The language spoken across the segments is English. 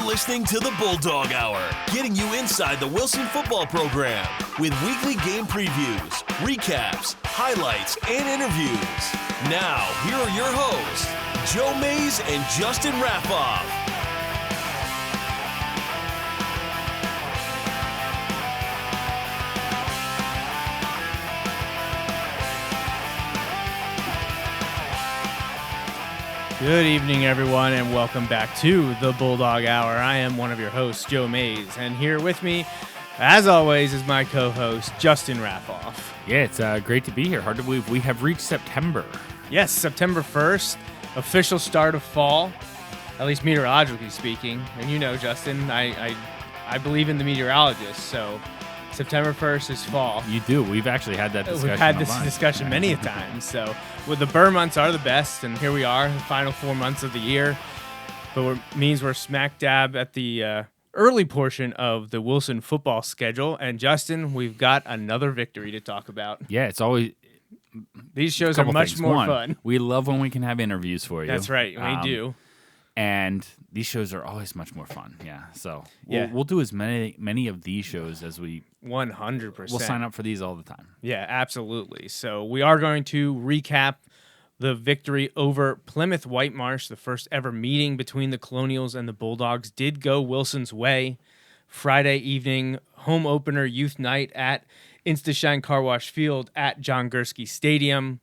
listening to the Bulldog Hour, getting you inside the Wilson football program with weekly game previews, recaps, highlights, and interviews. Now, here are your hosts, Joe Mays and Justin Raffauf. Good evening, everyone, and welcome back to the Bulldog Hour. I am one of your hosts, Joe Mays, and here with me, as always, is my co-host, Justin Raffauf. Yeah, it's great to be here. Hard to believe we have reached September. Yes, September 1st, official start of fall, at least meteorologically speaking. And you know, Justin, I believe in the meteorologists, so September 1st is fall. You do. We've actually had that discussion. We've had this discussion many a time. So, the burr months are the best, and here we are, the final 4 months of the year. But it means we're smack dab at the early portion of the Wilson football schedule. And Justin, we've got another victory to talk about. Yeah, it's always these shows are much more fun. We love when we can have interviews for you. That's right, we do. And these shows are always much more fun. Yeah, so Yeah. we'll do as many of these shows as we 100%. We'll sign up for these all the time. Yeah, absolutely. So we are going to recap the victory over Plymouth-Whitemarsh. The first ever meeting between the Colonials and the Bulldogs did go Wilson's way. Friday evening, home opener youth night at Instashine Car Wash Field at John Gursky Stadium.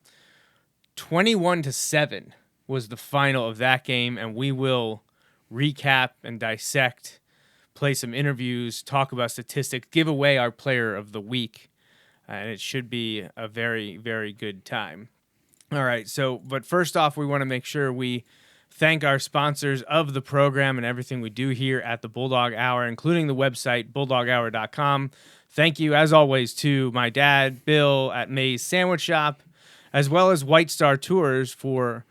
21-7 was the final of that game, and we will recap and dissect, play some interviews, talk about statistics, give away our player of the week, and it should be a very, very good time. All right, but first off, we want to make sure we thank our sponsors of the program and everything we do here at the Bulldog Hour, including the website, bulldoghour.com. Thank you, as always, to my dad, Bill, at May's Sandwich Shop, as well as White Star Tours for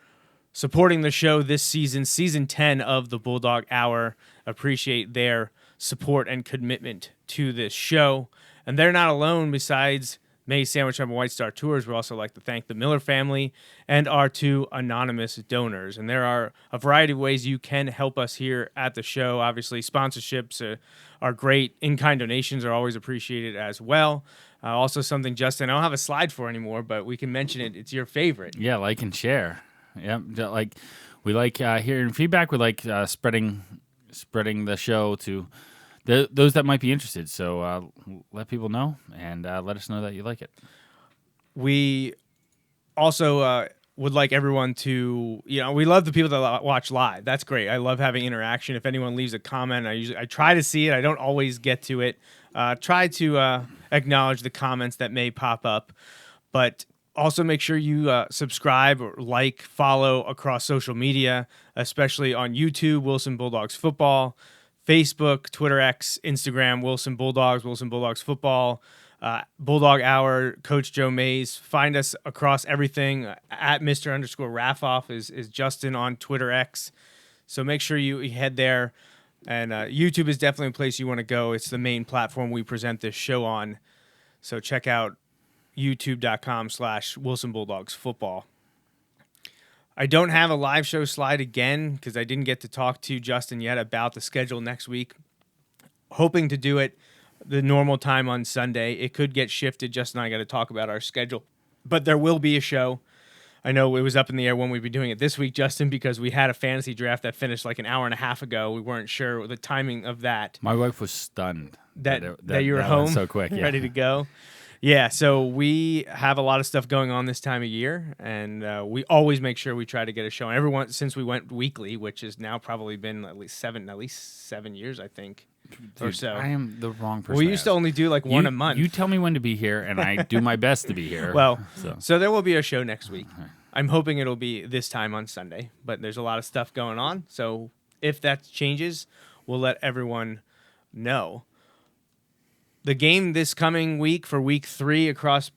supporting the show this season, season 10 of the Bulldog Hour. Appreciate their support and commitment to this show. And they're not alone. Besides May's Sandwich Shop and White Star Tours, we'd also like to thank the Miller family and our two anonymous donors. And there are a variety of ways you can help us here at the show. Obviously, sponsorships are great. In-kind donations are always appreciated as well. Also something, Justin, I don't have a slide for anymore, but we can mention it. It's your favorite. Yeah, like and share. Yeah, we like hearing feedback. We like spreading the show to those that might be interested. So let people know and let us know that you like it. We also would like everyone to, we love the people that watch live. That's great. I love having interaction. If anyone leaves a comment, I try to see it. I don't always get to it. Try to acknowledge the comments that may pop up, but also make sure you subscribe or like, follow across social media, especially on YouTube, Wilson Bulldogs Football, Facebook, Twitter X, Instagram, Wilson Bulldogs Football, Bulldog Hour, Coach Joe Mays. Find us across everything. At Mr_Raffauf is Justin on Twitter X. So make sure you head there. And YouTube is definitely a place you want to go. It's the main platform we present this show on. So check out youtube.com/Wilson Bulldogs Football. I don't have a live show slide again because I didn't get to talk to Justin yet about the schedule next week. Hoping to do it the normal time on Sunday. It could get shifted. Justin and I got to talk about our schedule. But there will be a show. I know it was up in the air when we'd be doing it this week, Justin, because we had a fantasy draft that finished like an hour and a half ago. We weren't sure the timing of that. My wife was stunned that you were home so quick, ready to go. Yeah, so we have a lot of stuff going on this time of year, and we always make sure we try to get a show. And everyone, since we went weekly, which has now probably been at least 7 years, I think, or so. I am the wrong person. We used to only do like one a month. You tell me when to be here, and I do my best to be here. Well, so there will be a show next week. I'm hoping it'll be this time on Sunday, but there's a lot of stuff going on. So if that changes, we'll let everyone know. The game this coming week for week 3 across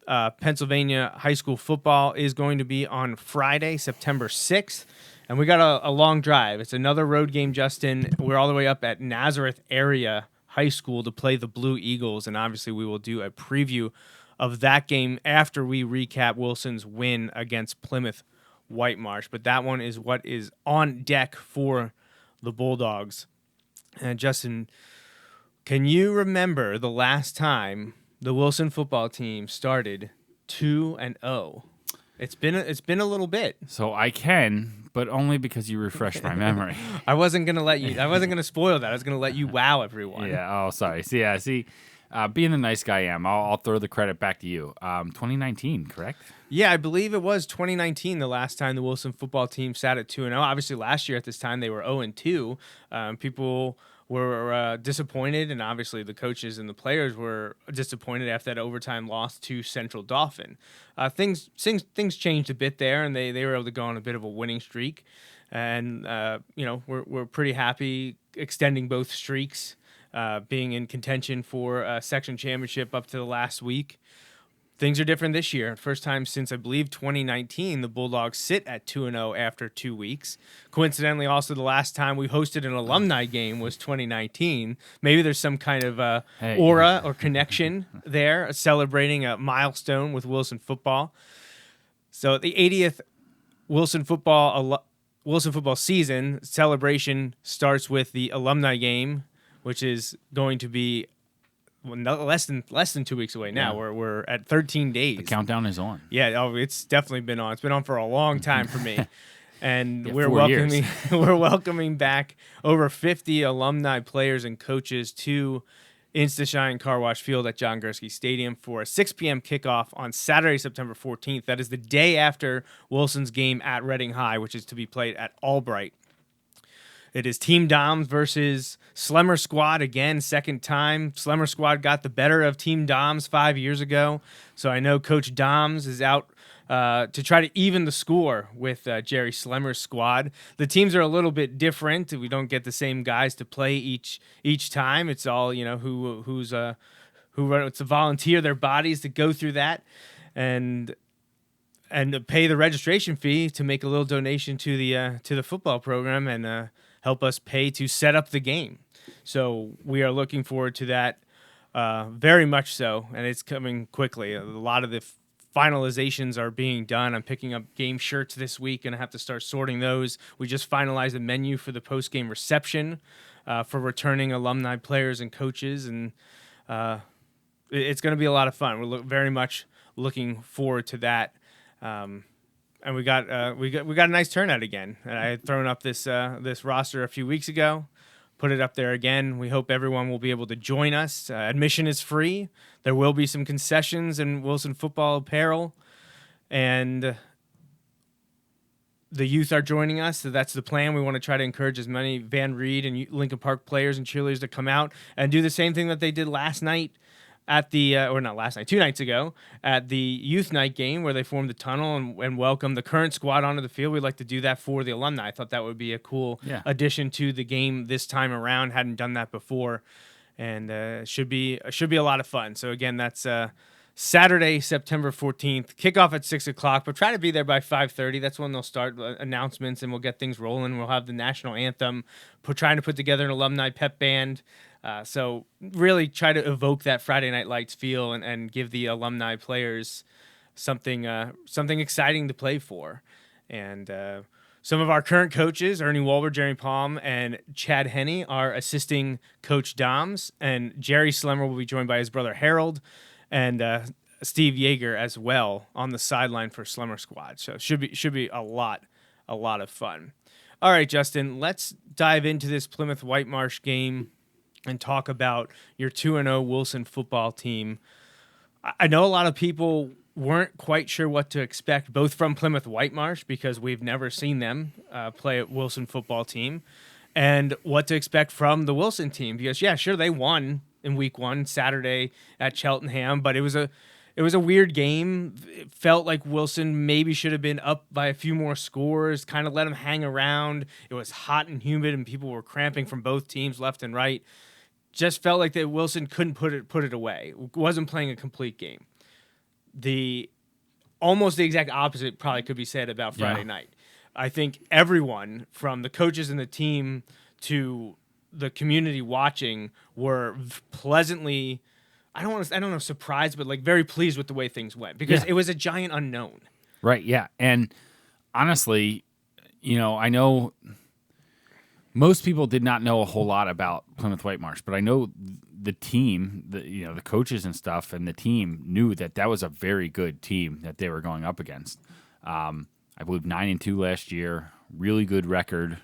Pennsylvania high school football is going to be on Friday, September 6th. And we got a long drive. It's another road game, Justin. We're all the way up at Nazareth Area High School to play the Blue Eagles. And obviously we will do a preview of that game after we recap Wilson's win against Plymouth-Whitemarsh. But that one is what is on deck for the Bulldogs. Justin, can you remember the last time the Wilson football team started 2-0? It's been a little bit. So I can, but only because you refreshed my memory. I wasn't gonna spoil that. I was gonna let you wow everyone. Yeah. Oh, sorry. Being the nice guy I am, I'll throw the credit back to you. 2019, correct? Yeah, I believe it was 2019 the last time the Wilson football team sat at 2-0. Obviously, last year at this time they were 0-2. People were disappointed, and obviously the coaches and the players were disappointed after that overtime loss to Central Dauphin. Things changed a bit there, and they were able to go on a bit of a winning streak. And we're pretty happy extending both streaks, being in contention for a section championship up to the last week. Things are different this year. First time since, I believe, 2019, the Bulldogs sit at 2-0 after 2 weeks. Coincidentally, also the last time we hosted an alumni game was 2019. Maybe there's some kind of aura or connection there, celebrating a milestone with Wilson football. So the 80th Wilson football season celebration starts with the alumni game, which is going to be less than 2 weeks away now. Yeah. We're at 13 days. The countdown is on. Yeah, it's definitely been on. It's been on for a long time for me. And Yeah, we're 4 years. we're welcoming back over 50 alumni players and coaches to Insta-Shine Car Wash Field at John Gursky Stadium for a 6 p.m. kickoff on Saturday, September 14th. That is the day after Wilson's game at Reading High, which is to be played at Albright. It is Team Doms versus Slemmer Squad again, second time. Slemmer Squad got the better of Team Doms 5 years ago. So I know Coach Doms is out to try to even the score with Jerry Slemmer's squad. The teams are a little bit different. We don't get the same guys to play each time. It's all, who it's to volunteer their bodies to go through that and pay the registration fee to make a little donation to the football program and help us pay to set up the game. So we are looking forward to that very much so, and it's coming quickly. A lot of the finalizations are being done. I'm picking up game shirts this week, and I have to start sorting those. We just finalized the menu for the post-game reception for returning alumni players and coaches, and it's going to be a lot of fun. We're very much looking forward to that. And we got a nice turnout again. And I had thrown up this roster a few weeks ago, put it up there again. We hope everyone will be able to join us. Admission is free. There will be some concessions in Wilson football apparel, and the youth are joining us. So that's the plan. We want to try to encourage as many Van Reed and Lincoln Park players and cheerleaders to come out and do the same thing that they did last night at the, or not last night, 2 nights ago, at the youth night game where they formed the tunnel and welcomed the current squad onto the field. We'd like to do that for the alumni. I thought that would be a cool addition to the game this time around. Hadn't done that before, and should be a lot of fun. So again, that's Saturday, September 14th, kickoff at 6 o'clock, but try to be there by 5:30. That's when they'll start announcements, and we'll get things rolling. We'll have the national anthem, trying to put together an alumni pep band. So really try to evoke that Friday Night Lights feel and give the alumni players something exciting to play for. And some of our current coaches, Ernie Walber, Jerry Palm, and Chad Henney, are assisting Coach Doms. And Jerry Slemmer will be joined by his brother Harold and Steve Yeager as well on the sideline for Slemmer Squad. So it should be a lot of fun. All right, Justin, let's dive into this Plymouth-Whitemarsh game and talk about your 2-0 Wilson football team. I know a lot of people weren't quite sure what to expect, both from Plymouth-Whitemarsh, because we've never seen them play a Wilson football team, and what to expect from the Wilson team. Because, yeah, sure, they won in week 1, Saturday at Cheltenham, but it was a weird game. It felt like Wilson maybe should have been up by a few more scores, kind of let them hang around. It was hot and humid, and people were cramping from both teams left and right. Just felt like that Wilson couldn't put it away. Wasn't playing a complete game. Almost the exact opposite probably could be said about Friday night. I think everyone from the coaches and the team to the community watching were pleasantly, I don't know, surprised, but like very pleased with the way things went because it was a giant unknown. Right. Yeah. And honestly, I know most people did not know a whole lot about Plymouth-Whitemarsh, but I know the team, the coaches and stuff, and the team knew that was a very good team that they were going up against. I believe 9-2 last year, really good record.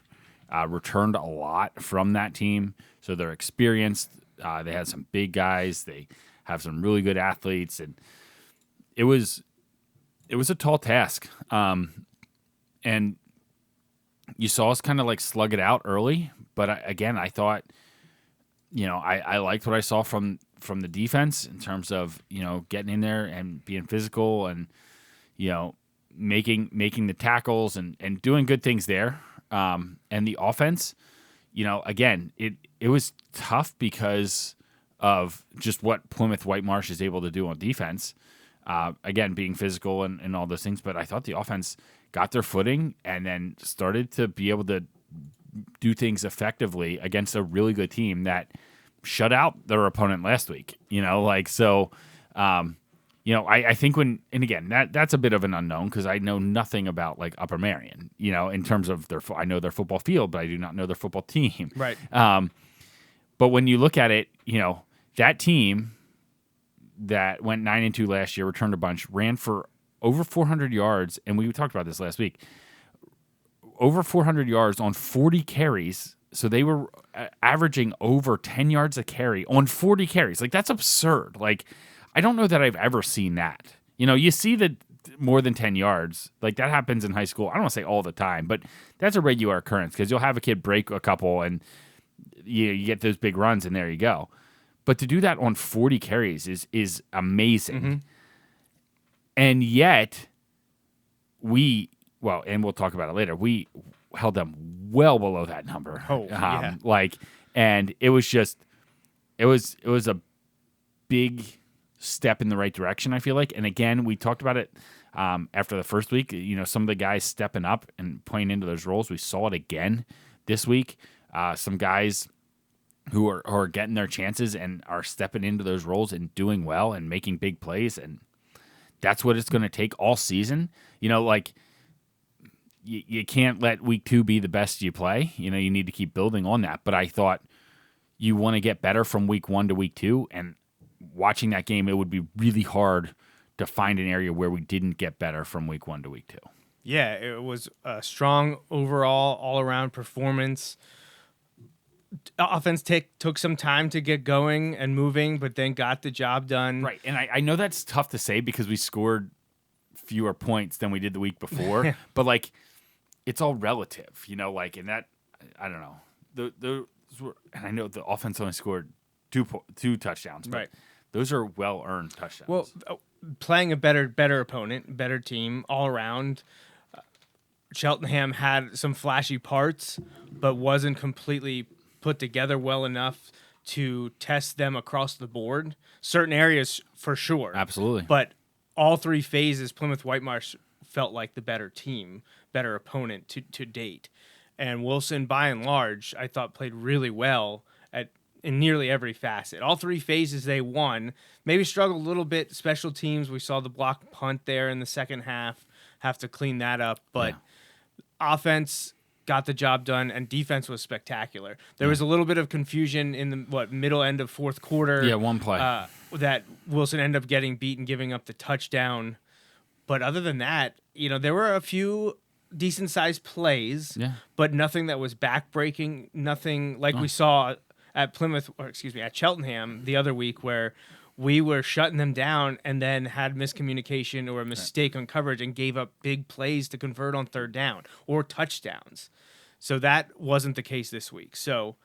Returned a lot from that team, so they're experienced. They had some big guys. They have some really good athletes, and it was a tall task. And you saw us kind of like slug it out early, but I thought, I liked what I saw from the defense in terms of getting in there and being physical and making the tackles and doing good things there. And the offense, again, it was tough because of just what Plymouth-Whitemarsh is able to do on defense. Again, being physical and all those things, but I thought the offense got their footing and then started to be able to do things effectively against a really good team that shut out their opponent last week. I think and again, that's a bit of an unknown because I know nothing about like Upper Marion, in terms of I know their football field, but I do not know their football team. Right. But when you look at it, that team that went 9-2 last year, returned a bunch, ran for over 400 yards, and we talked about this last week. Over 400 yards on 40 carries, so they were averaging over 10 yards a carry on 40 carries. Like, that's absurd. Like, I don't know that I've ever seen that. You see that more than 10 yards. Like, that happens in high school. I don't want to say all the time, but that's a regular occurrence because you'll have a kid break a couple and you get those big runs, and there you go. But to do that on 40 carries is amazing. Mm-hmm. And yet, and we'll talk about it later, we held them well below that number. Yeah. And it was a big step in the right direction, I feel like. And again, we talked about it after the first week, some of the guys stepping up and playing into those roles. We saw it again this week. Some guys who are getting their chances and are stepping into those roles and doing well and making big plays. And that's what it's going to take all season. You can't let week 2 be the best you play. You need to keep building on that. But I thought you want to get better from week 1 to week 2. And watching that game, it would be really hard to find an area where we didn't get better from week 1 to week 2. Yeah, it was a strong overall, all-around performance. Offense took some time to get going and moving, but then got the job done. Right, and I know that's tough to say because we scored fewer points than we did the week before, but it's all relative, and that, I don't know. Those were, and I know the offense only scored two touchdowns, but those are well-earned touchdowns. Well, playing a better opponent, better team all around. Cheltenham had some flashy parts, but wasn't completely put together well enough to test them across the board. Certain areas for sure. Absolutely. But all 3 phases, Plymouth-Whitemarsh felt like the better team, better opponent to date. And Wilson, by and large, I thought played really well in nearly every facet. All 3 phases they won. Maybe struggled a little bit. Special teams, we saw the block punt there in the second half. Have to clean that up. But offense got the job done, and defense was spectacular. There was a little bit of confusion in the middle end of fourth quarter. Yeah, one play. That Wilson ended up getting beat and giving up the touchdown. But other than that, there were a few decent-sized plays, but nothing that was backbreaking, nothing like we saw at at Cheltenham the other week where we were shutting them down and then had miscommunication or a mistake on coverage and gave up big plays to convert on third down or touchdowns. So that wasn't the case this week. So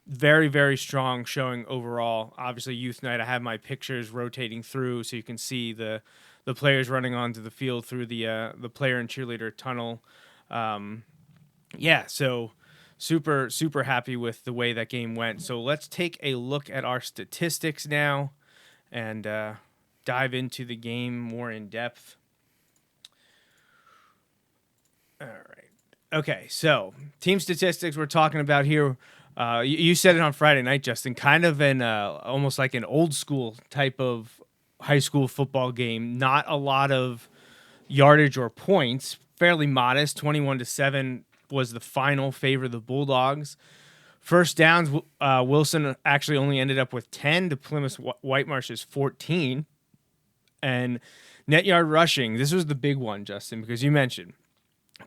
very, very strong showing overall. Obviously, Youth Night, I have my pictures rotating through so you can see the players running onto the field through the player and cheerleader tunnel. So super, super happy with the way that game went. So let's take a look at our statistics now and dive into the game more in depth. All right. Okay, so team statistics we're talking about here. You said it on Friday night, Justin, kind of an almost like an old school type of high school football game. Not a lot of yardage or points, fairly modest, 21-7 was the final favor of the Bulldogs. First downs, Wilson actually only ended up with 10 to Plymouth-Whitemarsh's 14. And net yard rushing, this was the big one, Justin, because you mentioned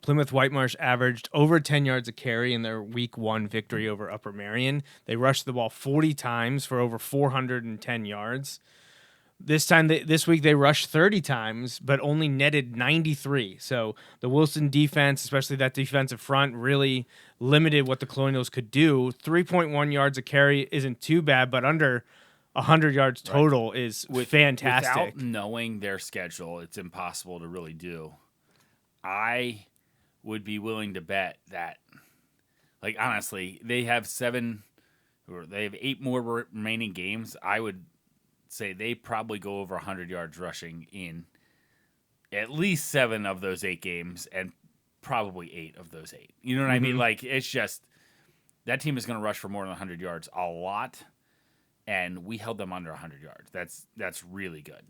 Plymouth-Whitemarsh averaged over 10 yards a carry in their Week 1 victory over Upper Merion. They rushed the ball 40 times for over 410 yards. This week they rushed 30 times, but only netted 93. So the Wilson defense, especially that defensive front, really limited what the Colonials could do. 3.1 yards a carry isn't too bad, but under 100 yards total is fantastic. Without knowing their schedule, it's impossible to really do. I would be willing to bet that, like, honestly, they have 8 more remaining games. I would say they probably go over 100 yards rushing in at least 7 of those 8 games and probably 8 of those 8. You know what I mean? Like, it's just that team is going to rush for more than 100 yards a lot, and we held them under 100 yards. That's really good.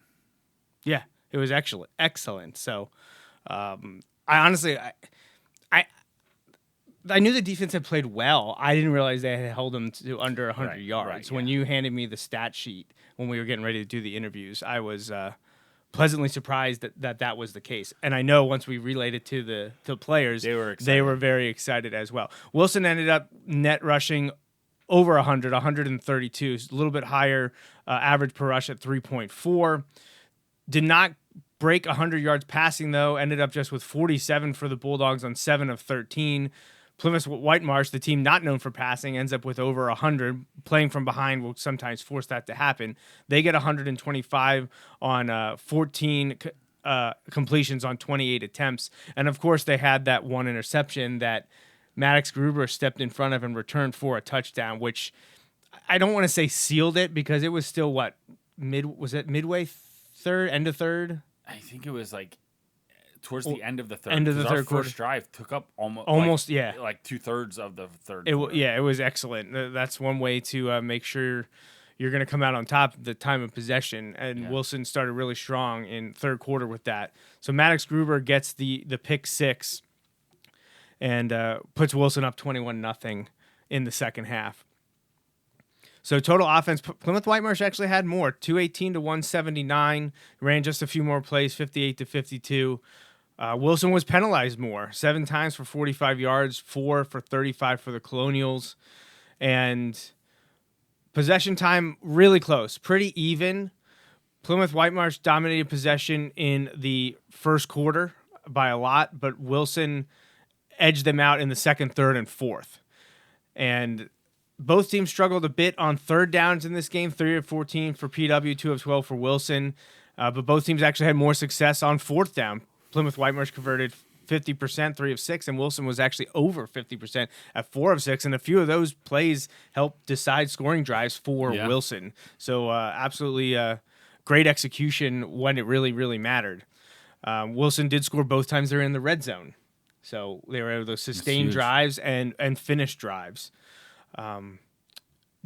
Yeah, it was actually excellent. So, I knew the defense had played well. I didn't realize they had held them to under 100 yards. Right, When you handed me the stat sheet when we were getting ready to do the interviews, I was pleasantly surprised that was the case. And I know once we relayed it to the players, they were very excited as well. Wilson ended up net rushing over 132, a little bit higher average per rush at 3.4. Did not break 100 yards passing, though. Ended up just with 47 for the Bulldogs on 7 of 13. Plymouth-Whitemarsh, the team not known for passing, ends up with over 100. Playing from behind will sometimes force that to happen. They get 125 on 14 completions on 28 attempts. And, of course, they had that one interception that Maddox Gruber stepped in front of and returned for a touchdown, which I don't want to say sealed it because it was still, midway third, end of third? I think it was like towards the end of the third. End of the third quarter. First drive took up almost like 2/3 of the third. It was excellent. That's one way to make sure you're going to come out on top at the time of possession. And Wilson started really strong in third quarter with that. So Maddox Gruber gets the pick 6 and puts Wilson up 21-0 in the second half. So total offense, Plymouth-Whitemarsh actually had more, 218 to 179, ran just a few more plays, 58 to 52. Wilson was penalized more, 7 times for 45 yards, 4 for 35 for the Colonials. And possession time, really close, pretty even. Plymouth-Whitemarsh dominated possession in the first quarter by a lot, but Wilson edged them out in the second, third, and fourth. And both teams struggled a bit on third downs in this game, 3 of 14 for PW, 2 of 12 for Wilson. But both teams actually had more success on fourth down. Plymouth-Whitemarsh converted 50%, 3 of 6, and Wilson was actually over 50% at 4 of 6. And a few of those plays helped decide scoring drives for Wilson. So absolutely great execution when it really, really mattered. Wilson did score both times they were in the red zone. So they were able to sustain drives and finish drives.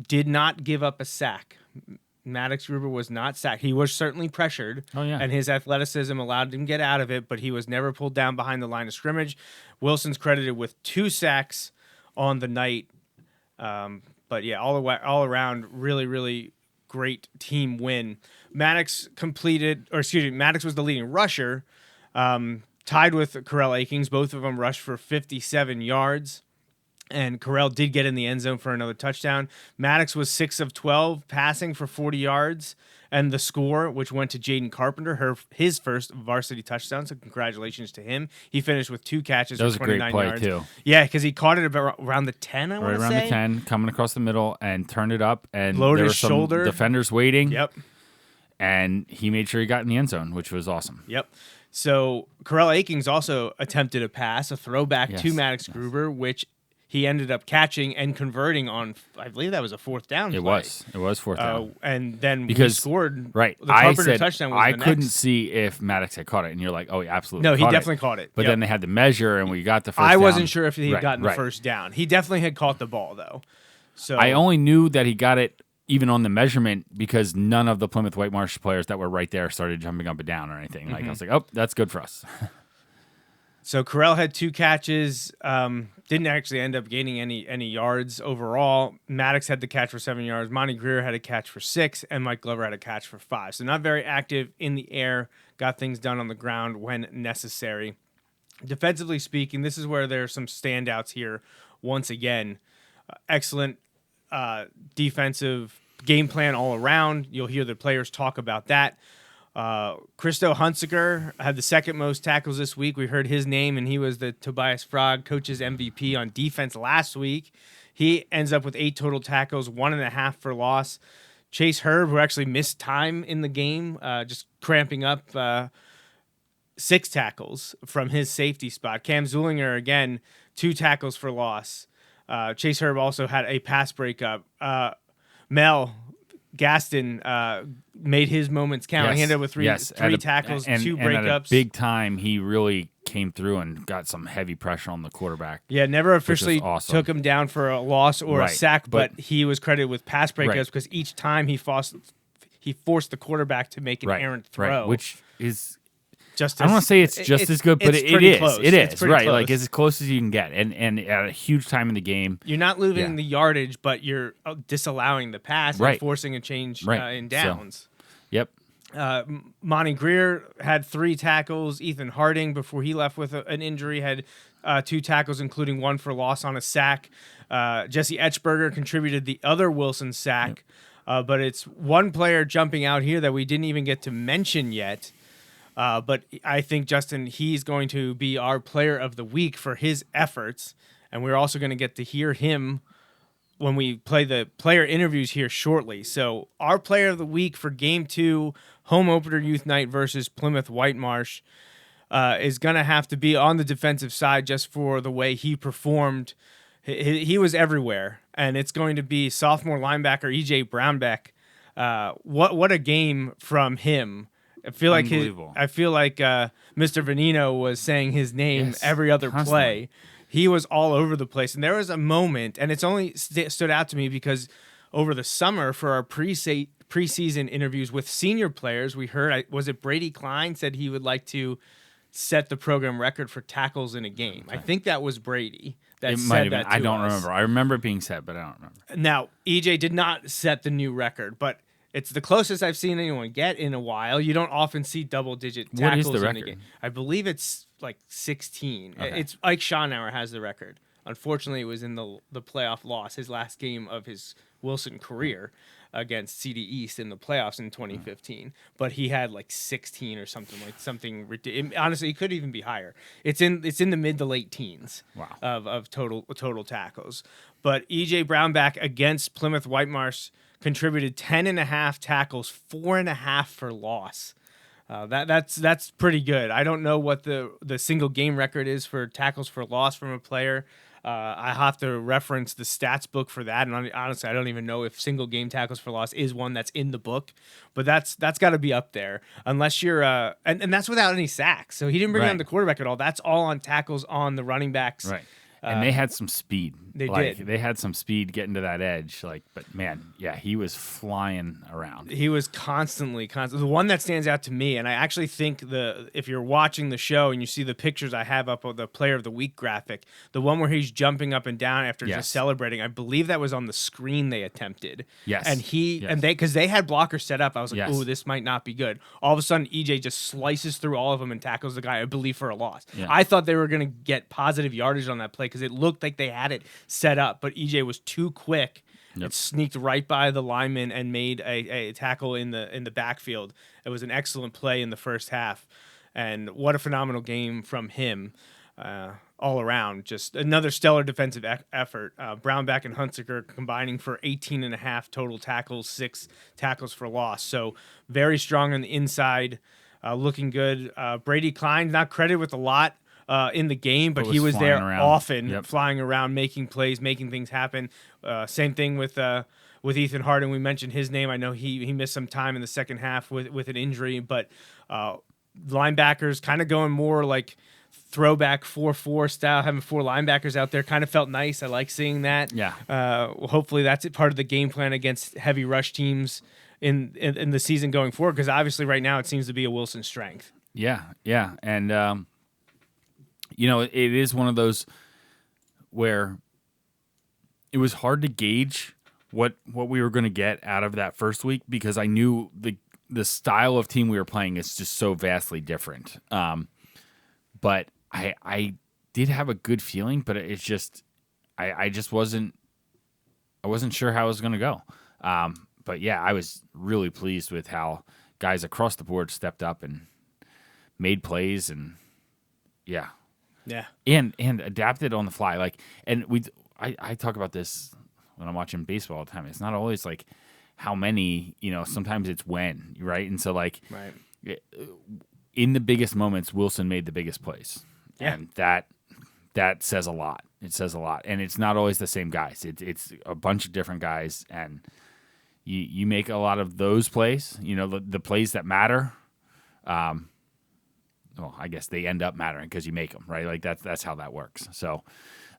Did not give up a sack. Maddox Gruber was not sacked. He was certainly pressured, and his athleticism allowed him to get out of it, but he was never pulled down behind the line of scrimmage. Wilson's credited with 2 sacks on the night. But yeah, all around, really, really great team win. Maddox was the leading rusher, tied with Corell Akings. Both of them rushed for 57 yards. And Corell did get in the end zone for another touchdown. Maddox was 6 of 12, passing for 40 yards. And the score, which went to Jaden Carpenter, his first varsity touchdown. So congratulations to him. He finished with 2 catches for 29 yards. That was a great play, too. Yeah, because he caught it about around the 10, I want to say. Right around the 10, coming across the middle and turned it up. And loaded his some shoulder. Defenders waiting. Yep. And he made sure he got in the end zone, which was awesome. Yep. So Corell Akings also attempted a pass, a throwback to Maddox Gruber, which he ended up catching and converting on, I believe that was a 4th down play. It was 4th down. And then we scored. Right. The Carpenter touchdown was I the next. couldn't see if Maddox had caught it, and you're like, oh, he absolutely caught it. No, he definitely caught it. But then they had the measure, and we got the first down. I wasn't sure if he had gotten the first down. He definitely had caught the ball, though. So I only knew that he got it even on the measurement because none of the Plymouth-Whitemarsh players that were right there started jumping up and down or anything. Like I was like, oh, that's good for us. So Corell had 2 catches. didn't actually end up gaining any yards overall. Maddox had the catch for 7 yards. Monty Greer had a catch for 6, and Mike Glover had a catch for 5. So not very active in the air. Got things done on the ground when necessary. Defensively speaking, this is where there are some standouts here. Once again, excellent defensive game plan all around. You'll hear the players talk about that. Christo Hunsaker had the second most tackles this week. We heard his name, and he was the Tobias Frog coach's MVP on defense last week. He ends up with 8 total tackles, 1.5 for loss. Chase Herb, who actually missed time in the game, just cramping up, 6 tackles from his safety spot. Cam Zulinger, again, 2 tackles for loss. Chase Herb also had a pass breakup. Mel Gaston made his moments count. Yes. He ended up with three tackles, 2 breakups. And at a big time, he really came through and got some heavy pressure on the quarterback. Yeah, never officially awesome. took him down for a loss or a sack, but he was credited with pass breakups because each time he forced the quarterback to make an errant throw. Right, which is... I Just don't want to say it's just as good, but it is. Close. It is, right? Close. Like, it's as close as you can get. And at a huge time in the game. You're not losing the yardage, but you're disallowing the pass and forcing a change in downs. So, yep. Monty Greer had 3 tackles. Ethan Harding, before he left with an injury, had 2 tackles, including 1 for loss on a sack. Jesse Etchberger contributed the other Wilson sack. But it's one player jumping out here that we didn't even get to mention yet. But I think, Justin, he's going to be our player of the week for his efforts. And we're also going to get to hear him when we play the player interviews here shortly. So our player of the week for Game 2, home opener youth night versus Plymouth-Whitemarsh, is going to have to be on the defensive side just for the way he performed. He was everywhere. And it's going to be sophomore linebacker E.J. Brownback. What a game from him. I feel like Mr. Venino was saying his name every other play. He was all over the place. And there was a moment, and it's only stood out to me because over the summer for our preseason interviews with senior players, we heard, was it Brady Klein said he would like to set the program record for tackles in a game. I think that was Brady that said that to us. I don't remember. I remember it being said, but I don't remember. Now, EJ did not set the new record, but it's the closest I've seen anyone get in a while. You don't often see double-digit tackles what is the in a record? game. I believe it's like 16. Okay. It's Ike Schonauer has the record. Unfortunately, it was in the playoff loss, his last game of his Wilson career against CD East in the playoffs in 2015. But he had like 16 or something ridiculous. Honestly, it could even be higher. It's in the mid to late teens. Wow. of total tackles. But EJ Brownback against Plymouth-Whitemarsh contributed 10.5 tackles, 4.5 for loss. That's pretty good. I don't know what the single game record is for tackles for loss from a player. I have to reference the stats book for that, and honestly, I don't even know if single game tackles for loss is one that's in the book. But that's got to be up there, unless you're and that's without any sacks. So he didn't bring down the quarterback at all. That's all on tackles on the running backs. Right. And they had some speed. They did. They had some speed getting to that edge. But man, yeah, he was flying around. He was constantly. The one that stands out to me, and I actually think if you're watching the show and you see the pictures I have up of the Player of the Week graphic, the one where he's jumping up and down after just celebrating, I believe that was on the screen they attempted. Yes. And because they had blockers set up, I was like, yes. "Ooh, this might not be good." All of a sudden, EJ just slices through all of them and tackles the guy, I believe, for a loss. Yeah. I thought they were going to get positive yardage on that play because it looked like they had it set up, but EJ was too quick. It sneaked right by the lineman and made a tackle in the backfield. It was an excellent play in the first half, and what a phenomenal game from him all around. Just another stellar defensive effort. Brownback and Hunsaker combining for 18.5 total tackles, 6 tackles for loss. So very strong on the inside, looking good. Brady Klein, not credited with a lot in the game, but he was there often, flying around, making plays, making things happen. Same thing with Ethan Harding. We mentioned his name. I know he missed some time in the second half with an injury, but linebackers kind of going more like throwback 4-4 style, having 4 linebackers out there kind of felt nice. I like seeing that. Yeah. Hopefully that's part of the game plan against heavy rush teams in the season going forward, because obviously right now it seems to be a Wilson strength. Yeah, and it is one of those where it was hard to gauge what we were going to get out of that first week because I knew the style of team we were playing is just so vastly different. But I did have a good feeling, but it's just I just wasn't sure how it was going to go. But yeah, I was really pleased with how guys across the board stepped up and made plays and and adapted on the fly. Like, and I talk about this when I'm watching baseball all the time. It's not always like how many, sometimes it's when, right? And so like in the biggest moments, Wilson made the biggest plays. Yeah. And that says a lot. It says a lot. And it's not always the same guys. It's a bunch of different guys, and you make a lot of those plays, the plays that matter. Well, I guess they end up mattering because you make them, right? Like that's how that works. So,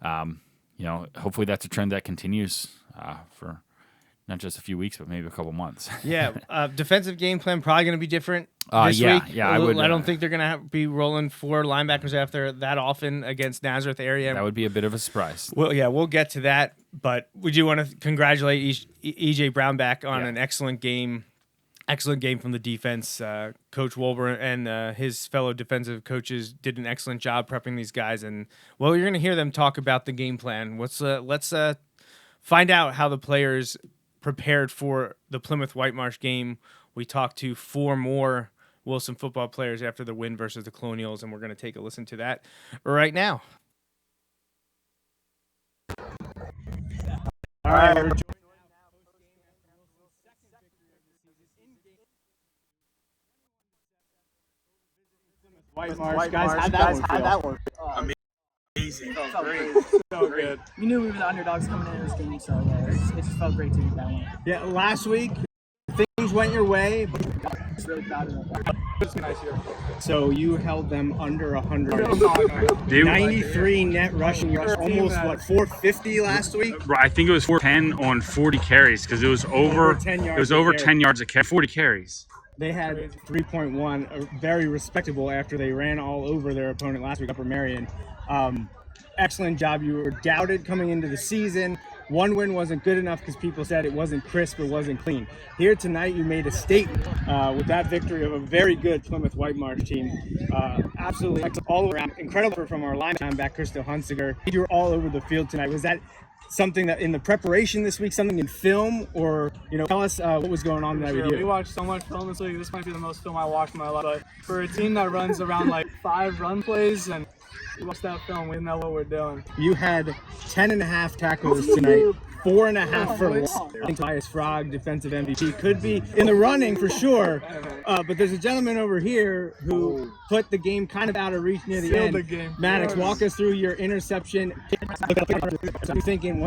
hopefully that's a trend that continues for not just a few weeks, but maybe a couple months. Yeah, defensive game plan probably going to be different this week. Yeah, I don't think they're going to be rolling 4 linebackers after that often against Nazareth Area. That would be a bit of a surprise. Well, yeah, we'll get to that, but would you want to congratulate EJ Brownback on an excellent game? Excellent game from the defense. Coach Wolber and his fellow defensive coaches did an excellent job prepping these guys. And, well, you're going to hear them talk about the game plan. Let's find out how the players prepared for the Plymouth-Whitemarsh game. We talked to 4 more Wilson football players after the win versus the Colonials, and we're going to take a listen to that right now. All right, we're joined Whitemarsh. Guys, how'd that one feel? Amazing. So good. We knew we were the underdogs coming into this game, so it just felt great to get that one. Yeah, last week, things went your way. It's really proud of them. So you held them under 100. 93 net rushing yards, almost 450 last week. I think it was 410 on 40 carries because it was over 10 yards. It was over 10 yards a carry, 40 carries. They had 3.1, very respectable after they ran all over their opponent last week, Upper Marion. Excellent job. You were doubted coming into the season. One win wasn't good enough because people said it wasn't crisp, it wasn't clean. Here tonight, you made a statement with that victory of a very good Plymouth-Whitemarsh team. Absolutely all around. Incredible from our linebacker, Crystal Hunsiger. You were all over the field tonight. Was that something that in the preparation this week, something in film, or tell us what was going on tonight with you? We watched so much film this week. This might be the most film I watched in my life. But for a team that runs around like 5 run plays and we watch that film, we know what we're doing. You had 10.5 tackles tonight, 4.5 for loss. I think Tobias Frog, defensive MVP, could be in the running for sure. But there's a gentleman over here who put the game kind of out of reach near the end. The game. Maddox, walk us through your interception. You're thinking,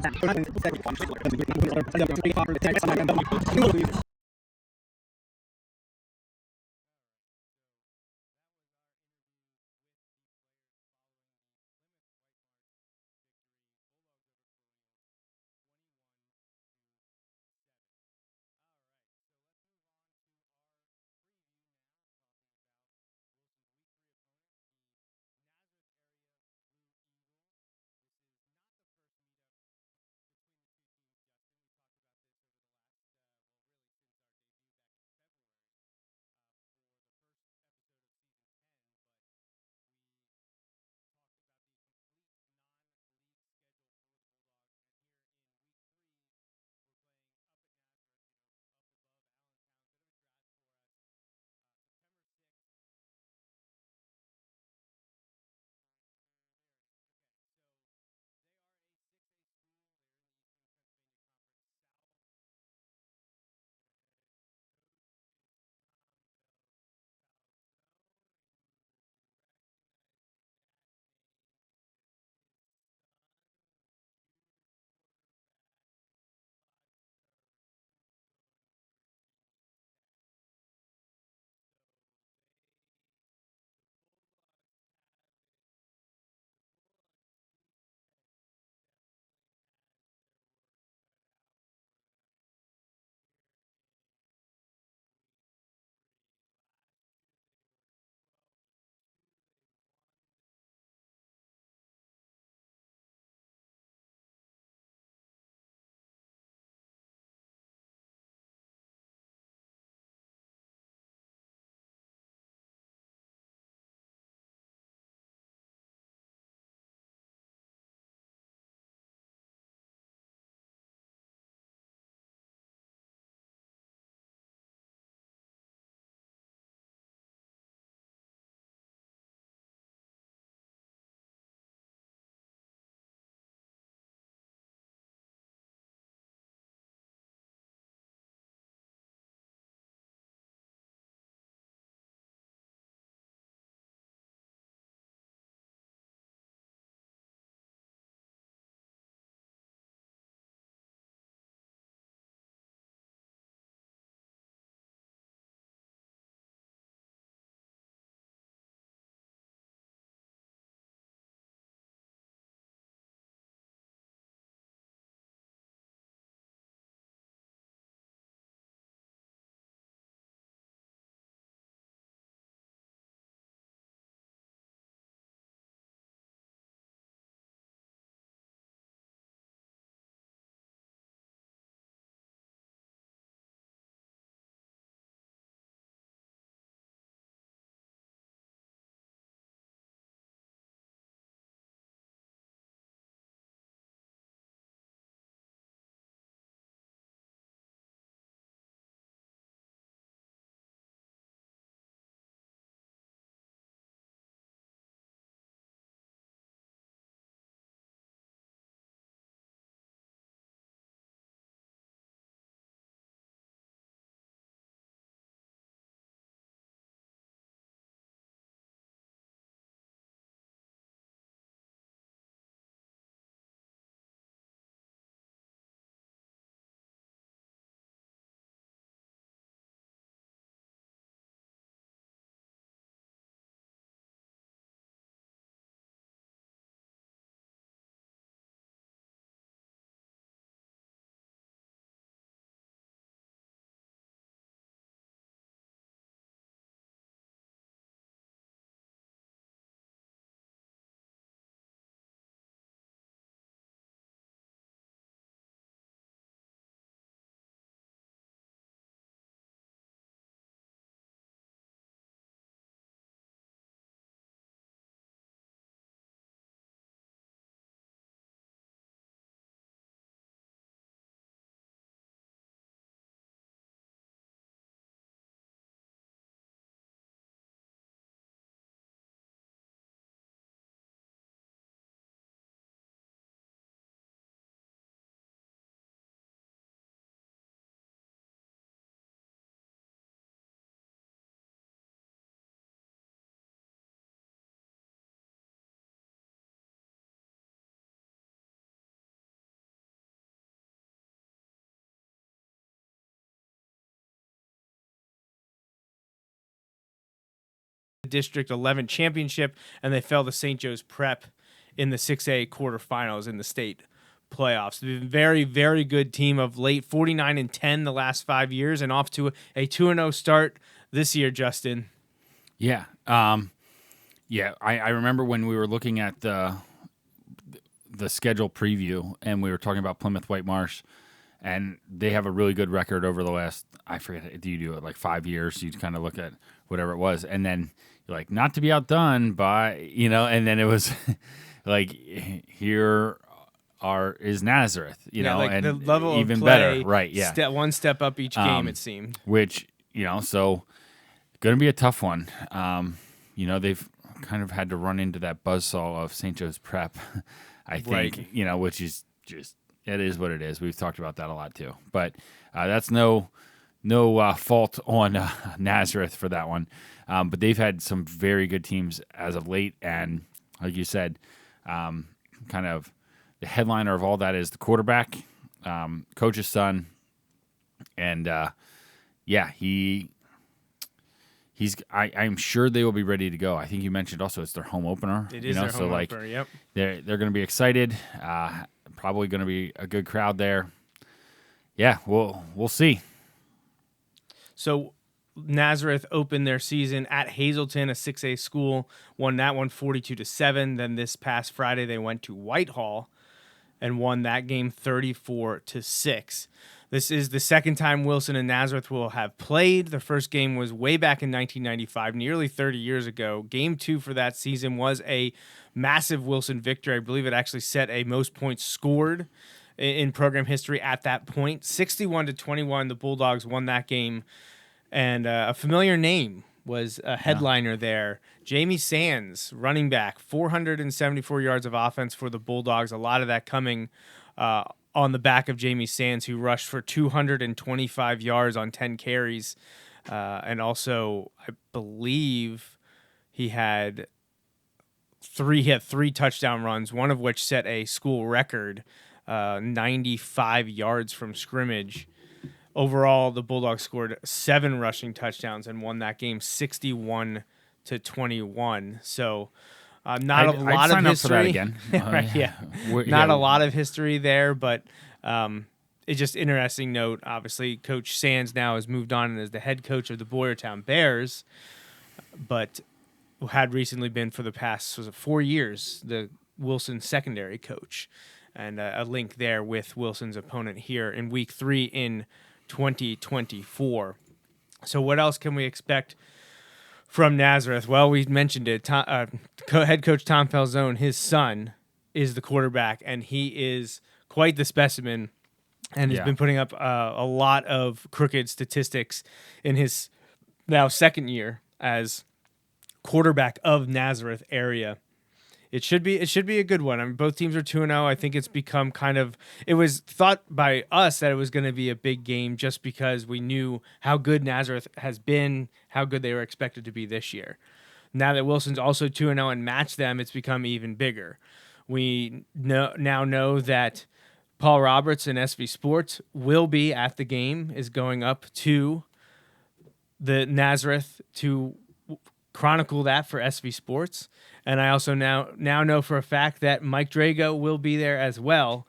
District 11 championship, and they fell to St. Joe's Prep in the 6A quarterfinals in the state playoffs. They've been very, very good team of late, 49-10 the last 5 years, and off to a 2-0 start this year, Justin. Yeah. I remember when we were looking at the schedule preview and we were talking about Plymouth-Whitemarsh, and they have a really good record over the last, I forget, do you do it like 5 years? You kind of look at whatever it was, and then you're like, not to be outdone by, and then it was like, here is Nazareth, like and the level even of play, better, right? Yeah, one step up each game, it seemed. Which, so going to be a tough one. They've kind of had to run into that buzzsaw of St. Joe's Prep, I think, right. Which is just, it is what it is. We've talked about that a lot too, but that's no fault on Nazareth for that one. But they've had some very good teams as of late, and like you said, kind of the headliner of all that is the quarterback, coach's son, and I'm sure they will be ready to go. I think you mentioned also it's their home opener. It is their home opener. Yep. They're going to be excited. Probably going to be a good crowd there. Yeah, we'll see. So Nazareth opened their season at Hazleton, a 6A school, won that one 42-7. Then this past Friday they went to Whitehall and won that game 34-6. This is the second time Wilson and Nazareth will have played. The first game was way back in 1995, nearly 30 years ago. Game 2 for that season was a massive Wilson victory. I believe it actually set a most points scored in program history at that point. 61-21, the Bulldogs won that game. And a familiar name was a headliner there. Jamie Sands, running back, 474 yards of offense for the Bulldogs. A lot of that coming on the back of Jamie Sands, who rushed for 225 yards on 10 carries. And also, I believe he had three touchdown runs, one of which set a school record, 95 yards from scrimmage. Overall, the Bulldogs scored 7 rushing touchdowns and won that game 61-21. So not a lot of history. For that again. Right, yeah. Not a lot of history there, but it's just interesting note. Obviously, Coach Sands now has moved on and is the head coach of the Boyertown Bears, but had recently been for the past 4 years the Wilson secondary coach. And a link there with Wilson's opponent here in Week 3 in 2024. So what else can we expect from Nazareth? Well, we mentioned it. Head coach Tom Falzone, his son, is the quarterback, and he is quite the specimen and has been putting up a lot of crooked statistics in his now second year as quarterback of Nazareth area. It should be a good one. I mean, both teams are 2-0. I think it's become it was thought by us that it was going to be a big game just because we knew how good Nazareth has been, how good they were expected to be this year. Now that Wilson's also 2-0 and matched them, it's become even bigger. We now know that Paul Roberts and SV Sports will be at the game, is going up to the Nazareth to chronicle that for SV Sports. And I also now know for a fact that Mike Drago will be there as well,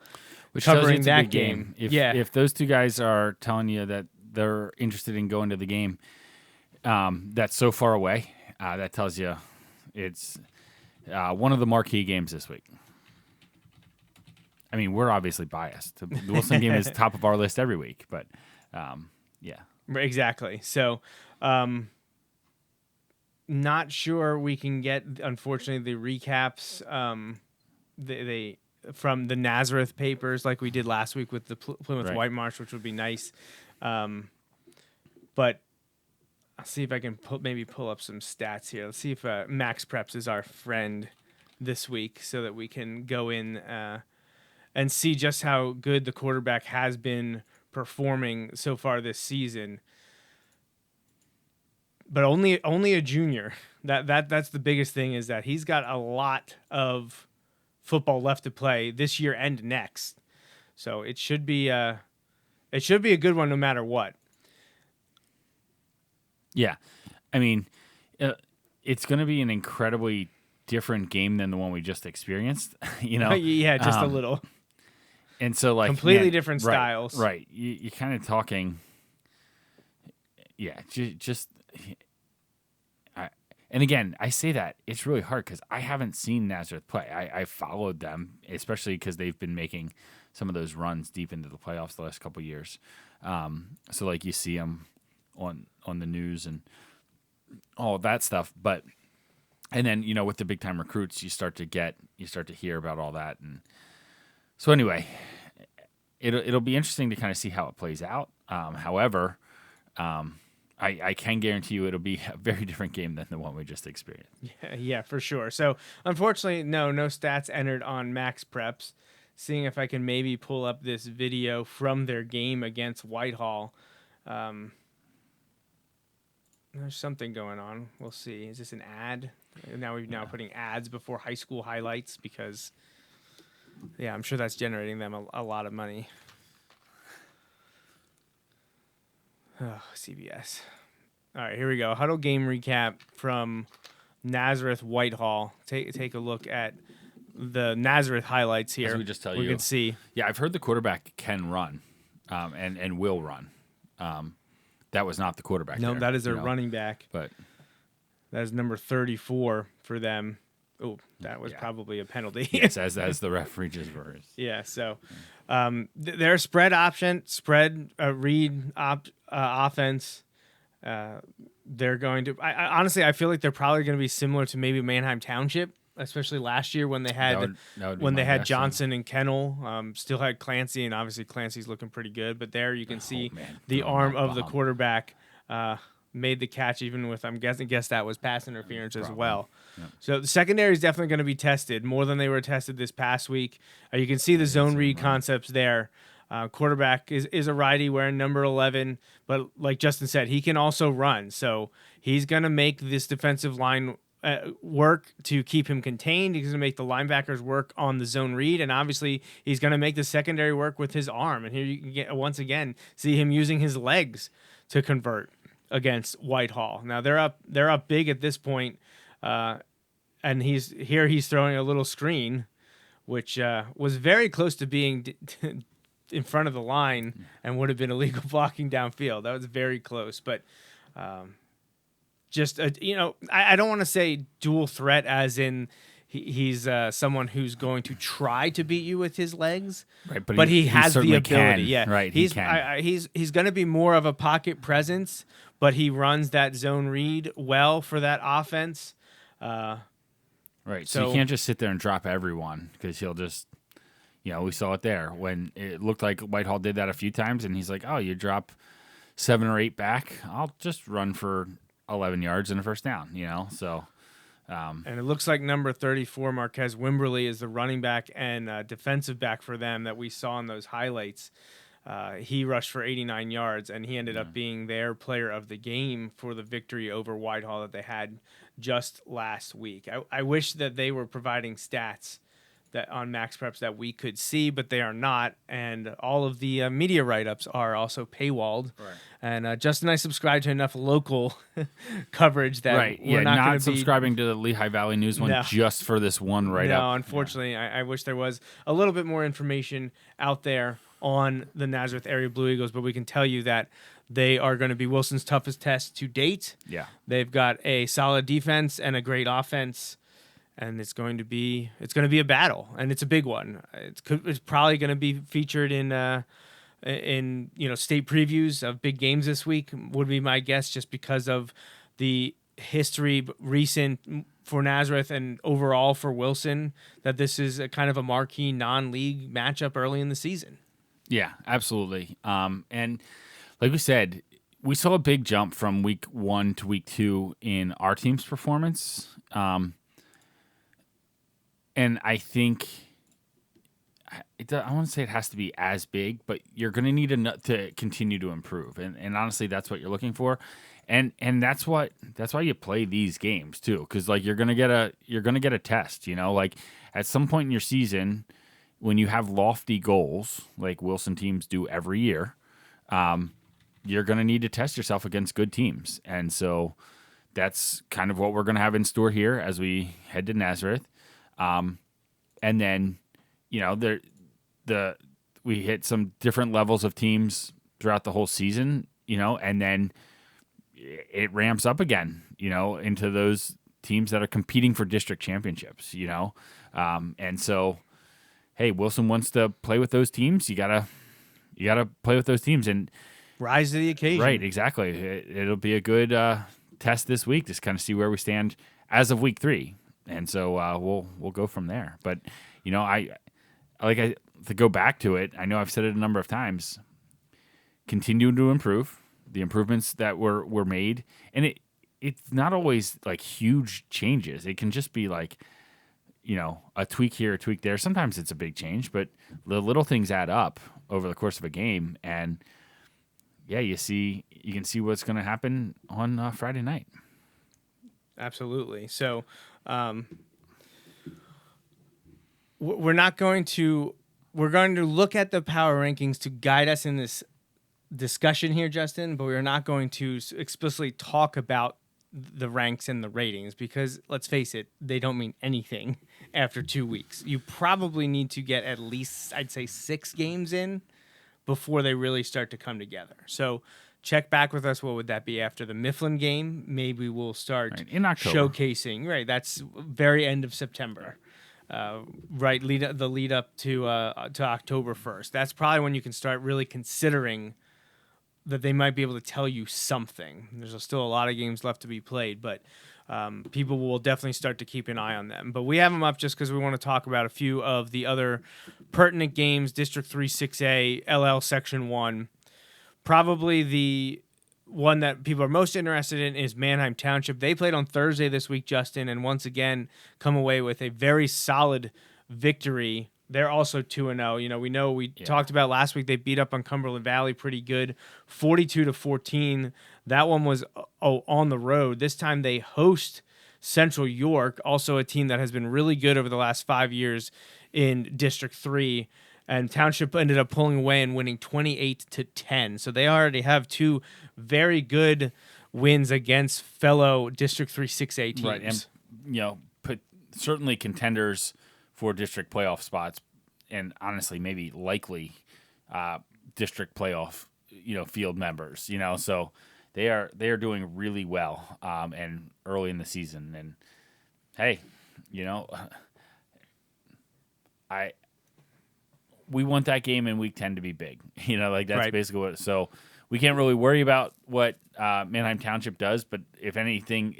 which covering that game. If those two guys are telling you that they're interested in going to the game that's so far away, that tells you it's one of the marquee games this week. I mean, we're obviously biased. The Wilson game is top of our list every week, but yeah. Exactly. So not sure we can get, unfortunately, the recaps they from the Nazareth papers like we did last week with the Plymouth-Whitemarsh, which would be nice. But I'll see if I can pull up some stats here. Let's see if Max Preps is our friend this week so that we can go in and see just how good the quarterback has been performing so far this season. But only a junior. That's the biggest thing, is that he's got a lot of football left to play this year and next. So it should be a good one no matter what. Yeah. I mean, it's going to be an incredibly different game than the one we just experienced. Yeah, just a little. And so, like, completely different styles. Right. You're kind of talking. Yeah, just. And again, I say that it's really hard because I haven't seen Nazareth play. I followed them, especially because they've been making some of those runs deep into the playoffs the last couple of years. So, like, you see them on the news and all of that stuff. But and then with the big time recruits, you start to hear about all that. And so anyway, it'll be interesting to kind of see how it plays out. However. I can guarantee you it'll be a very different game than the one we just experienced. Yeah, for sure. So, unfortunately, no stats entered on Max Preps. Seeing if I can maybe pull up this video from their game against Whitehall. There's something going on. We'll see. Is this an ad? We're putting ads before high school highlights because, I'm sure that's generating them a lot of money. Oh, CBS. All right, here we go. Huddle game recap from Nazareth Whitehall. Take a look at the Nazareth highlights here. As we just tell you, we can see. Yeah, I've heard the quarterback can run, and will run. That was not the quarterback. No, there, that is their running back. But that is number 34 for them. Oh, that was probably a penalty. Yes, as the referee just words. Yeah, so their spread option, read offense. They're going to. Honestly, I feel like they're probably going to be similar to maybe Manheim Township, especially last year when they had Johnson and Kennel. Still had Clancy, and obviously Clancy's looking pretty good. But there you can see the arm of the quarterback. Made the catch even with guess that was pass interference as well. Yep. So the secondary is definitely going to be tested more than they were tested this past week. You can see the zone read concepts there. Quarterback is a righty wearing number 11, but like Justin said, he can also run. So he's going to make this defensive line work to keep him contained. He's going to make the linebackers work on the zone read, and obviously he's going to make the secondary work with his arm. And here you can get once again see him using his legs to convert against Whitehall. Now they're up big at this point, and he's throwing a little screen, which was very close to being in front of the line and would have been illegal blocking downfield. That was very close, but I don't want to say dual threat as in he's someone who's going to try to beat you with his legs, right? But he has the ability. Can. Yeah, right. He's going to be more of a pocket presence, but he runs that zone read well for that offense. Right. So you can't just sit there and drop everyone because he'll just, we saw it there when it looked like Whitehall did that a few times, and he's like, "Oh, you drop 7 or 8 back, I'll just run for 11 yards and a first down." So. And it looks like number 34, Marquez Wimberly, is the running back and defensive back for them that we saw in those highlights. He rushed for 89 yards, and he ended up being their player of the game for the victory over Whitehall that they had just last week. I wish that they were providing stats that on Max Preps that we could see, but they are not. And all of the media write-ups are also paywalled. Right. And Justin and I subscribe to enough local coverage that we're not subscribing to the Lehigh Valley News one just for this one write-up. No, unfortunately, I wish there was a little bit more information out there on the Nazareth Area Blue Eagles, but we can tell you that they are going to be Wilson's toughest test to date. Yeah. They've got a solid defense and a great offense. And it's going to be a battle, and it's a big one. It's probably going to be featured in state previews of big games this week. Would be my guess, just because of the history recent for Nazareth and overall for Wilson, that this is a kind of a marquee non-league matchup early in the season. Yeah, absolutely. And like we said, we saw a big jump from week 1 to week 2 in our team's performance. And I think, I want to say it has to be as big, but you're going to need to continue to improve. And honestly, that's what you're looking for. And that's why you play these games too. Cause like you're going to get a test, like at some point in your season, when you have lofty goals, like Wilson teams do every year, you're going to need to test yourself against good teams. And so that's kind of what we're going to have in store here as we head to Nazareth. And then, we hit some different levels of teams throughout the whole season, and then it ramps up again, into those teams that are competing for district championships, and so, hey, Wilson wants to play with those teams. You gotta play with those teams and rise to the occasion. Right, exactly. It'll be a good test this week, just kind of see where we stand as of week 3, and so we'll go from there. But to go back to it, I know I've said it a number of times. Continue to improve. The improvements that were made, and it's not always like huge changes. It can just be like, a tweak here, a tweak there. Sometimes it's a big change, but the little things add up over the course of a game, and yeah, you can see what's going to happen on Friday night. Absolutely. So, we're going to look at the power rankings to guide us in this discussion here, Justin, but we're not going to explicitly talk about the ranks and the ratings because, let's face it, they don't mean anything after 2 weeks. You probably need to get at least, I'd say, 6 games in before they really start to come together. So check back with us. What would that be after the Mifflin game? Maybe we'll start in October. Showcasing. Right, that's very end of September. Lead up to October 1st. That's probably when you can start really considering that they might be able to tell you something. There's still a lot of games left to be played, but people will definitely start to keep an eye on them. But we have them up just because we want to talk about a few of the other pertinent games. District 3 6A, LL Section 1. Probably the one that people are most interested in is Manheim Township. They played on Thursday this week, Justin, and once again come away with a very solid victory. They're also 2-0. We talked about last week they beat up on Cumberland Valley pretty good, 42-14. That one was on the road. This time they host Central York, also a team that has been really good over the last 5 years in District 3. And Township ended up pulling away and winning 28-10. So they already have 2 very good wins against fellow District 3 6A teams. Right, and certainly contenders for district playoff spots, and honestly, maybe likely district playoff, field members. So they are doing really well, and early in the season. And hey, we want that game in week 10 to be big. That's right. Basically what. So we can't really worry about what Manheim Township does, but if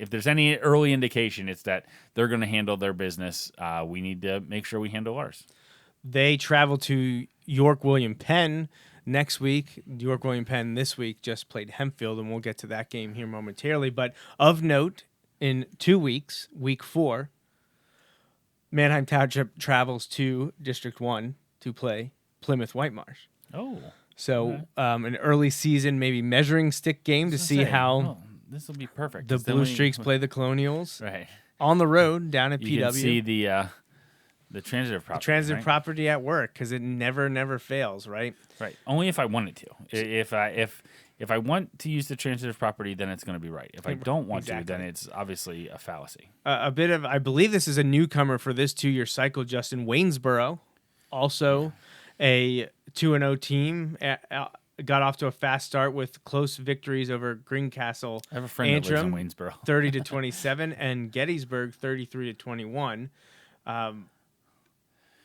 there's any early indication, it's that they're going to handle their business. We need to make sure we handle ours. They travel to York William Penn next week. York William Penn this week just played Hempfield, and we'll get to that game here momentarily. But of note, in 2 weeks, week 4, Manheim Township travels to District 1 to play Plymouth-Whitemarsh. Oh. So an early season, maybe measuring stick game to see how this will be perfect. The Blue Streaks play the Colonials right on the road down at PW. You can see the transitive property. The transitive property at work because it never fails, right? Right. Only if I wanted to. If I want to use the transitive property, then it's going to be right. If I don't want to, then it's obviously a fallacy. I believe this is a newcomer for this 2-year cycle, Justin. Waynesboro, also a 2-0 team, got off to a fast start with close victories over Greencastle. I have a friend that lives in Waynesboro. 30-27, and Gettysburg 33-21.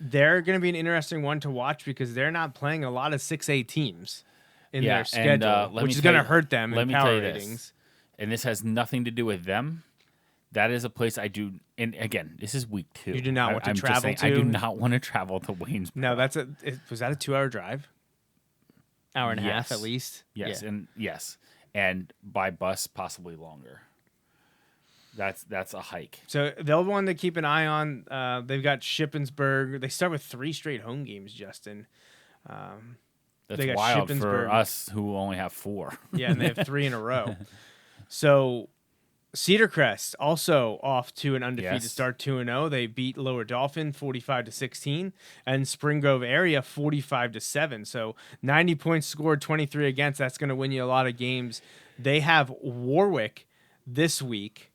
They're going to be an interesting one to watch because they're not playing a lot of 6A teams in their schedule, which is going to hurt them in power ratings. And this has nothing to do with them. That is a place I do, and again, this is week 2. You do not want to travel to? I do not want to travel to Waynesboro. No, was that a 2-hour drive? Hour and a half at least? Yes, yeah. And by bus, possibly longer. That's a hike. So they'll want to keep an eye on. They've got Shippensburg. They start with 3 straight home games, Justin. That's wild for us who only have 4. Yeah, and they have 3 in a row. So Cedar Crest also off to an undefeated start, 2-0. They beat Lower Dauphin 45-16, and Spring Grove area 45-7. So 90 points scored, 23 against. That's going to win you a lot of games. They have Warwick this week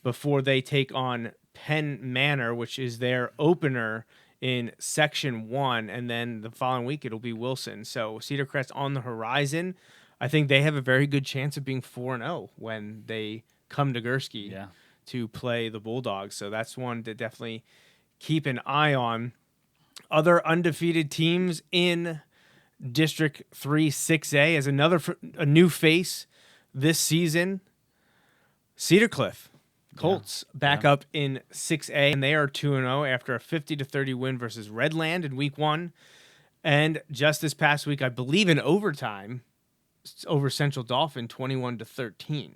before they take on Penn Manor, which is their opener in Section 1, and then the following week it'll be Wilson. So Cedar Crest on the horizon. I think they have a very good chance of being 4-0 when they come to Gursky to play the Bulldogs. So that's one to definitely keep an eye on. Other undefeated teams in District 3 6A as a new face this season. Cedar Cliff Colts back up in 6A, and they are 2-0 after a 50-30 win versus Redland in week 1. And just this past week, I believe in overtime over Central Dauphin 21-13.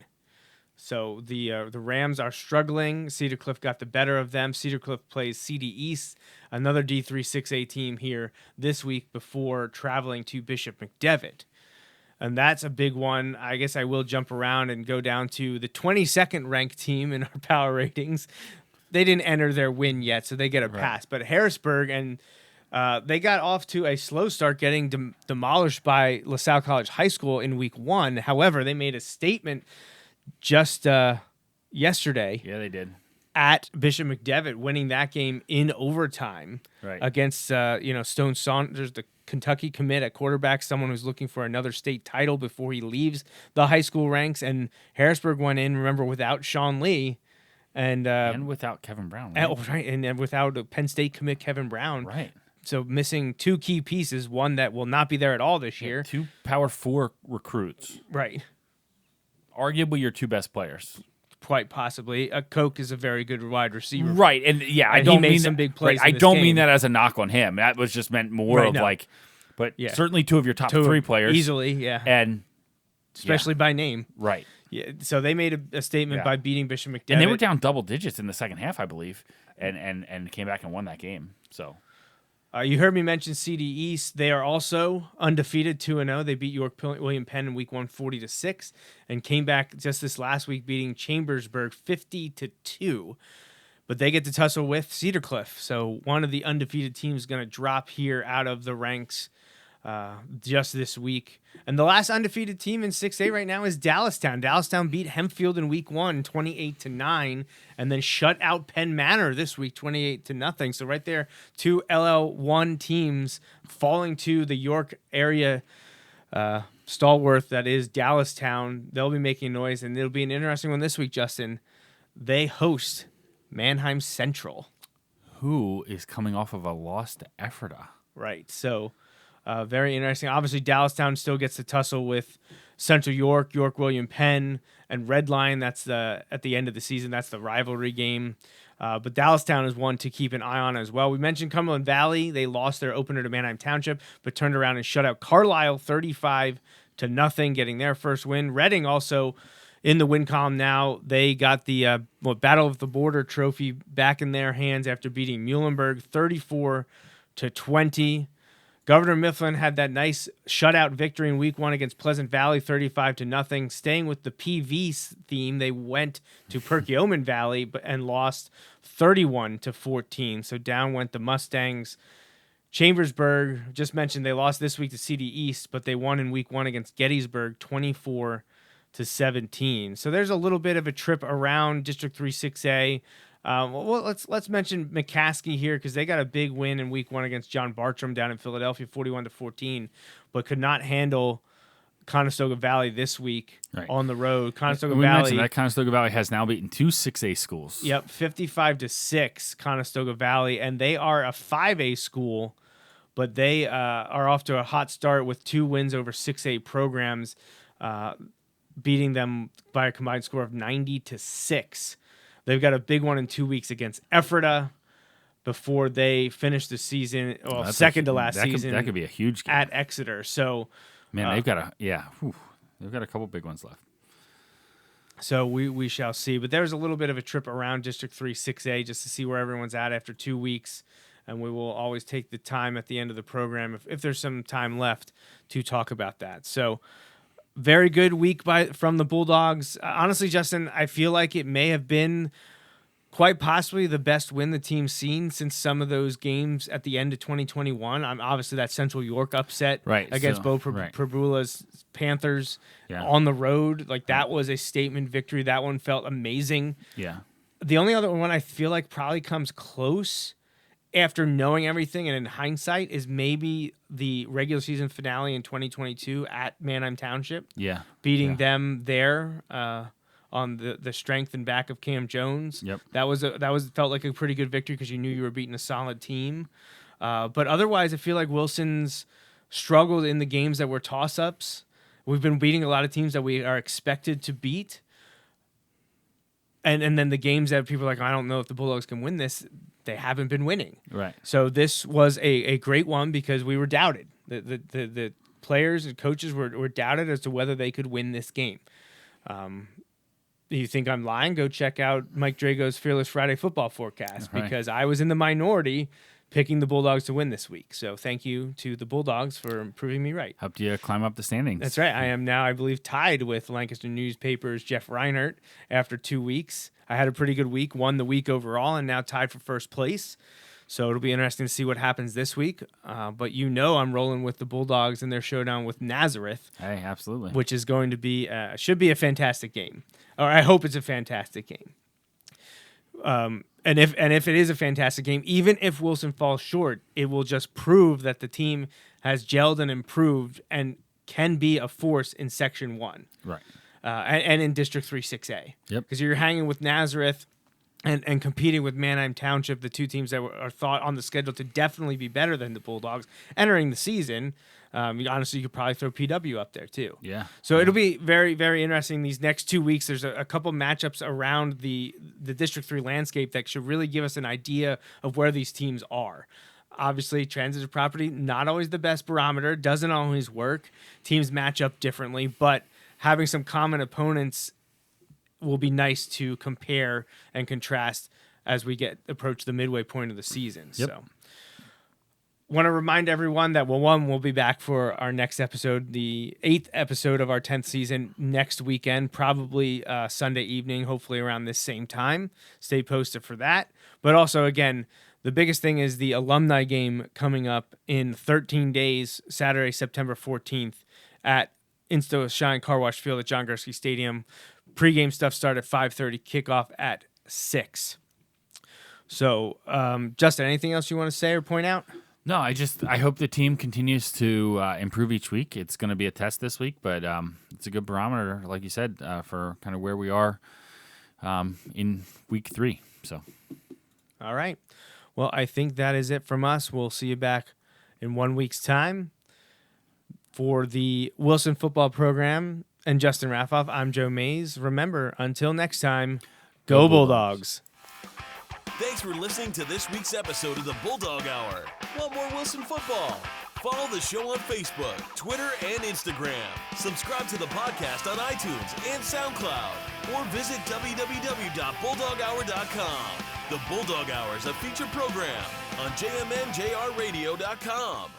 So the Rams are struggling. Cedar Cliff got the better of them. Cedar Cliff plays CD East, another D3 6A team here this week before traveling to Bishop McDevitt. And that's a big one. I guess I will jump around and go down to the 22nd ranked team in our power ratings. They didn't enter their win yet, so they get a pass. But Harrisburg, and they got off to a slow start, getting demolished by LaSalle College High School in week 1. However, they made a statement just yesterday. Yeah, they did. At Bishop McDevitt, winning that game in overtime against Stone Saunders, the Kentucky commit at quarterback, someone who's looking for another state title before he leaves the high school ranks. And Harrisburg went in, remember, without Sean Lee. And without Kevin Brown. Right? And without a Penn State commit, Kevin Brown. Right. So missing 2 key pieces, one that will not be there at all this year. 2 Power 4 recruits. Right. Arguably your 2 best players. Quite possibly. Koch is a very good wide receiver. Right. And I don't mean some big plays. I don't mean that as a knock on him. That was just meant more of but certainly 2 of your top 3 players. Easily, yeah. And especially by name. Right. Yeah. So they made a statement by beating Bishop McDevitt. And they were down double digits in the second half, I believe, and came back and won that game. So you heard me mention CD East. They are also undefeated, 2-0. They beat York William Penn in week 1, 40-6, and came back just this last week, beating Chambersburg 50-2. But they get to tussle with Cedar Cliff. So one of the undefeated teams is going to drop here out of the ranks just this week. And the last undefeated team in 6A right now is Dallastown. Dallastown beat Hempfield in week 1, 28-9, and then shut out Penn Manor this week, 28-0. So right there, 2 LL1 teams falling to the York area stalwart that is Dallastown. They'll be making noise, and it'll be an interesting one this week, Justin. They host Mannheim Central, who is coming off of a loss to Ephrata. Right. So very interesting. Obviously, Dallastown still gets to tussle with Central York, York William Penn, and Red Lion. That's at the end of the season. That's the rivalry game. But Dallastown is one to keep an eye on as well. We mentioned Cumberland Valley. They lost their opener to Manheim Township, but turned around and shut out Carlisle 35-0, getting their first win. Reading also in the win column now. They got the Battle of the Border trophy back in their hands after beating Muhlenberg 34-20. Governor Mifflin had that nice shutout victory in week 1 against Pleasant Valley, 35-0. Staying with the PV theme, they went to Perkiomen Valley and lost 31-14. So down went the Mustangs. Chambersburg, just mentioned they lost this week to CD East, but they won in week 1 against Gettysburg, 24-17. So there's a little bit of a trip around District 3 6A. Well, let's mention McCaskey here because they got a big win in week 1 against John Bartram down in Philadelphia, 41-14, but could not handle Conestoga Valley this week on the road. Conestoga Valley. That Conestoga Valley has now beaten 2 6A schools. Yep, 55-6 Conestoga Valley, and they are a 5A school, but they are off to a hot start with 2 wins over 6A programs, beating them by a combined score of 90-6. They've got a big one in 2 weeks against Ephrata before they finish the season. Well, second to last season. That could be a huge game at Exeter. So, man, they've got they've got a couple big ones left. So we shall see. But there's a little bit of a trip around District 3 6A just to see where everyone's at after 2 weeks. And we will always take the time at the end of the program, if there's some time left, to talk about that. So, very good week from the Bulldogs. Honestly, Justin, I feel like it may have been quite possibly the best win the team's seen since some of those games at the end of 2021. Obviously, that Central York upset against Bo Prabula's Panthers on the road. Like, that was a statement victory. That one felt amazing. Yeah. The only other one I feel like probably comes close after knowing everything and in hindsight is maybe the regular season finale in 2022 at Manheim Township. Yeah. Beating them there on the strength and back of Cam Jones. Yep. That felt like a pretty good victory because you knew you were beating a solid team. But otherwise, I feel like Wilson's struggled in the games that were toss-ups. We've been beating a lot of teams that we are expected to beat. And then the games that people are like, I don't know if the Bulldogs can win this, they haven't been winning. Right. So this was a great one because we were doubted. The players and coaches were doubted as to whether they could win this game. You think I'm lying? Go check out Mike Drago's Fearless Friday football forecast because I was in the minority picking the Bulldogs to win this week. So thank you to the Bulldogs for proving me right. Helped you climb up the standings. That's right. I am now, I believe, tied with Lancaster Newspaper's Jeff Reinert after 2 weeks. I had a pretty good week, won the week overall, and now tied for first place. So it'll be interesting to see what happens this week. But I'm rolling with the Bulldogs in their showdown with Nazareth. Hey, absolutely. Which is going to be, should be a fantastic game. Or I hope it's a fantastic game. And if it is a fantastic game, even if Wilson falls short, it will just prove that the team has gelled and improved and can be a force in Section 1. Right. And in District 3 6A. Yep. Because you're hanging with Nazareth and competing with Manheim Township, the two teams that are thought on the schedule to definitely be better than the Bulldogs entering the season. Honestly, you could probably throw PW up there too. Yeah. So it'll be very, very interesting these next 2 weeks. There's a couple matchups around the District 3 landscape that should really give us an idea of where these teams are. Obviously, transitive property, not always the best barometer, doesn't always work. Teams match up differently, but having some common opponents will be nice to compare and contrast as we approach the midway point of the season. Yep. So want to remind everyone that, we'll be back for our next episode, the 8th episode of our 10th season next weekend, probably Sunday evening, hopefully around this same time. Stay posted for that. But also, again, the biggest thing is the alumni game coming up in 13 days, Saturday, September 14th at Insto Shine Car Wash Field at John Gursky Stadium. Pre-game stuff start at 5:30, kickoff at 6. So, Justin, anything else you want to say or point out? No, I hope the team continues to improve each week. It's going to be a test this week, but it's a good barometer, like you said, for kind of where we are in week 3. So, all right. Well, I think that is it from us. We'll see you back in 1 week's time. For the Wilson football program and Justin Raffauf, I'm Joe Mays. Remember, until next time, go Bulldogs. Thanks for listening to this week's episode of the Bulldog Hour. Want more Wilson football? Follow the show on Facebook, Twitter, and Instagram. Subscribe to the podcast on iTunes and SoundCloud. Or visit www.bulldoghour.com. The Bulldog Hour is a featured program on jmnjrradio.com.